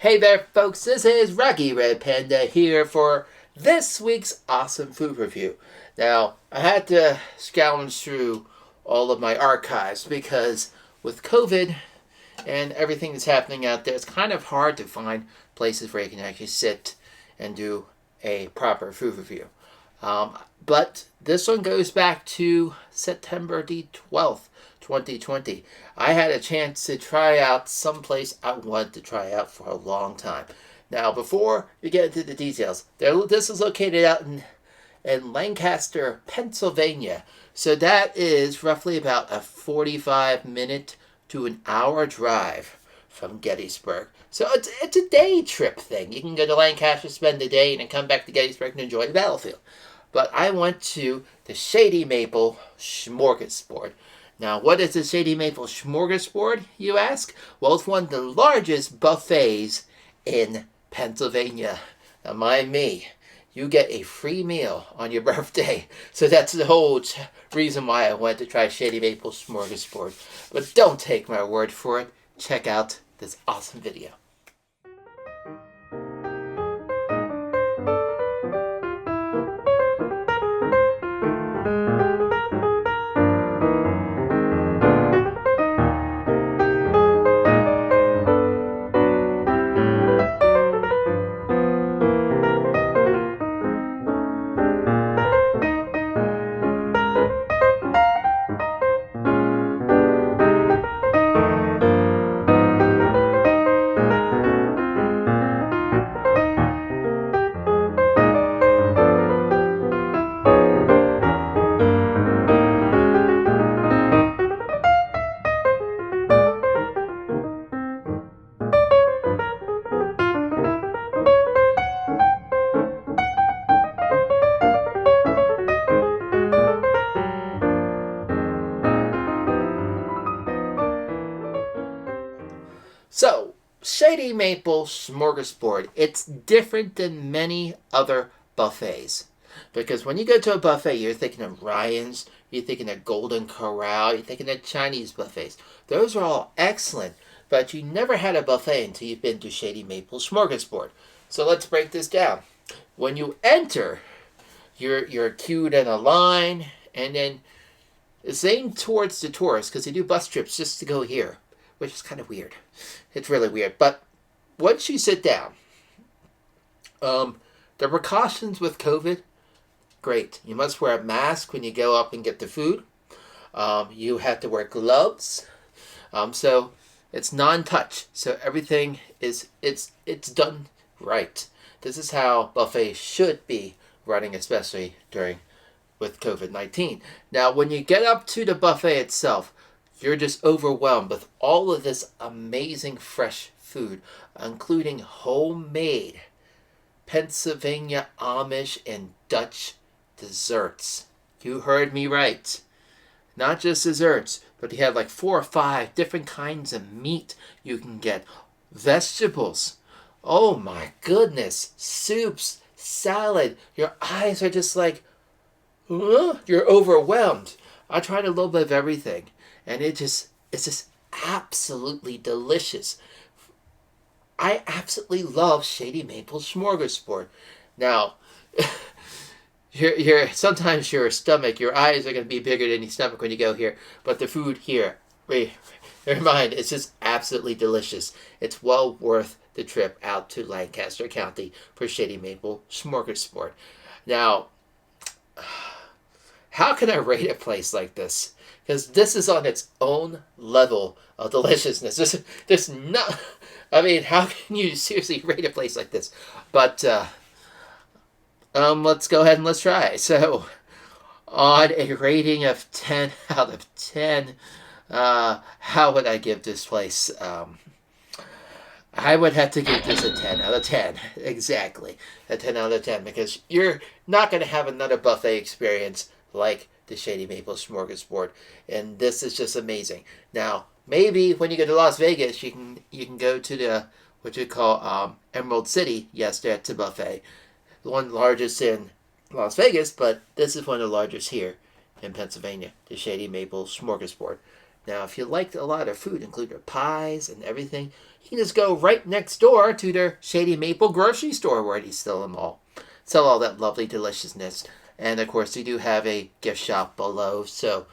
Hey there, folks, this is Rocky Red Panda here for this week's awesome food review. Now, I had to scourge through all of my archives because with COVID and everything that's happening out there, it's kind of hard to find places where you can actually sit and do a proper food review. But this one goes back to September the 12th, 2020. I had a chance to try out someplace I wanted to try out for a long time. Now, before we get into the details, this is located out in Lancaster, Pennsylvania. So that is roughly about a 45-minute to an hour drive from Gettysburg. So it's a day trip thing. You can go to Lancaster, spend the day, and then come back to Gettysburg and enjoy the battlefield. But I went to the Shady Maple Smorgasbord. Now, what is the Shady Maple Smorgasbord, you ask? Well, it's one of the largest buffets in Pennsylvania. Now, mind me, you get a free meal on your birthday. So that's the whole reason why I went to try Shady Maple Smorgasbord. But don't take my word for it. Check out this awesome video. So, Shady Maple Smorgasbord, it's different than many other buffets. Because when you go to a buffet, you're thinking of Ryan's, you're thinking of Golden Corral, you're thinking of Chinese buffets. Those are all excellent, but you never had a buffet until you've been to Shady Maple Smorgasbord. So let's break this down. When you enter, you're queued in a line, and then it's aimed towards the tourists, because they do bus trips just to go here, which is kind of weird. It's really weird. But once you sit down, the precautions with COVID, great. You must wear a mask when you go up and get the food. You have to wear gloves. So it's non-touch. So everything is it's done right. This is how buffets should be running, especially with COVID-19. Now, when you get up to the buffet itself, you're just overwhelmed with all of this amazing fresh food, including homemade Pennsylvania, Amish, and Dutch desserts. You heard me right. Not just desserts, but you have like 4 or 5 different kinds of meat you can get. Vegetables. Oh my goodness. Soups, salad. Your eyes are just like, you're overwhelmed. I tried a little bit of everything. And it's just absolutely delicious. I absolutely love Shady Maple Smorgasbord. Now, sometimes your stomach, your eyes are going to be bigger than your stomach when you go here. But the food here, never mind, it's just absolutely delicious. It's well worth the trip out to Lancaster County for Shady Maple Smorgasbord. Now, how can I rate a place like this? Because this is on its own level of deliciousness. There's not... I mean, how can you seriously rate a place like this? But, let's go ahead and let's try. So, on a rating of 10 out of 10, how would I give this place? I would have to give this a 10 out of 10. Exactly. A 10 out of 10. Because you're not going to have another buffet experience like the Shady Maple Smorgasbord, and this is just amazing. Now, maybe when you go to Las Vegas, you can go to the what you call Emerald City. Yes, that's a buffet, the one largest in Las Vegas, but this is one of the largest here in Pennsylvania, the Shady Maple Smorgasbord. Now, if you like a lot of food, including pies and everything, you can just go right next door to their Shady Maple grocery store where they sell them all. Sell all that lovely deliciousness. And of course, they do have a gift shop below, so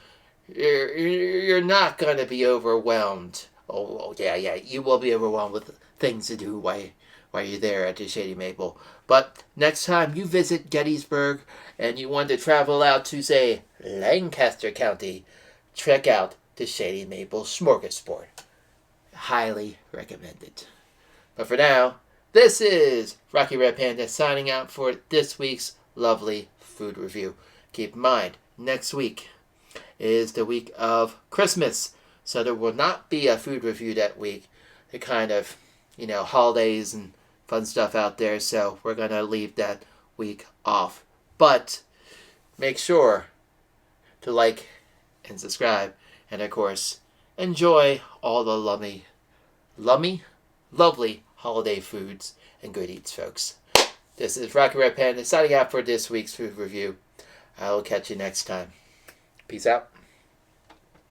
you're not going to be overwhelmed. Oh, yeah, you will be overwhelmed with things to do while you're there at the Shady Maple. But next time you visit Gettysburg and you want to travel out to, say, Lancaster County, check out the Shady Maple Smorgasbord. Highly recommended. But for now, this is Rocky Red Panda signing out for this week's lovely food review. Keep in mind, next week is the week of Christmas, so there will not be a food review that week. The kind of, holidays and fun stuff out there, so we're going to leave that week off. But make sure to like and subscribe, and of course, enjoy all the lovely holiday foods and good eats, folks. This is Rocky Red Panda signing out for this week's food review. I will catch you next time. Peace out.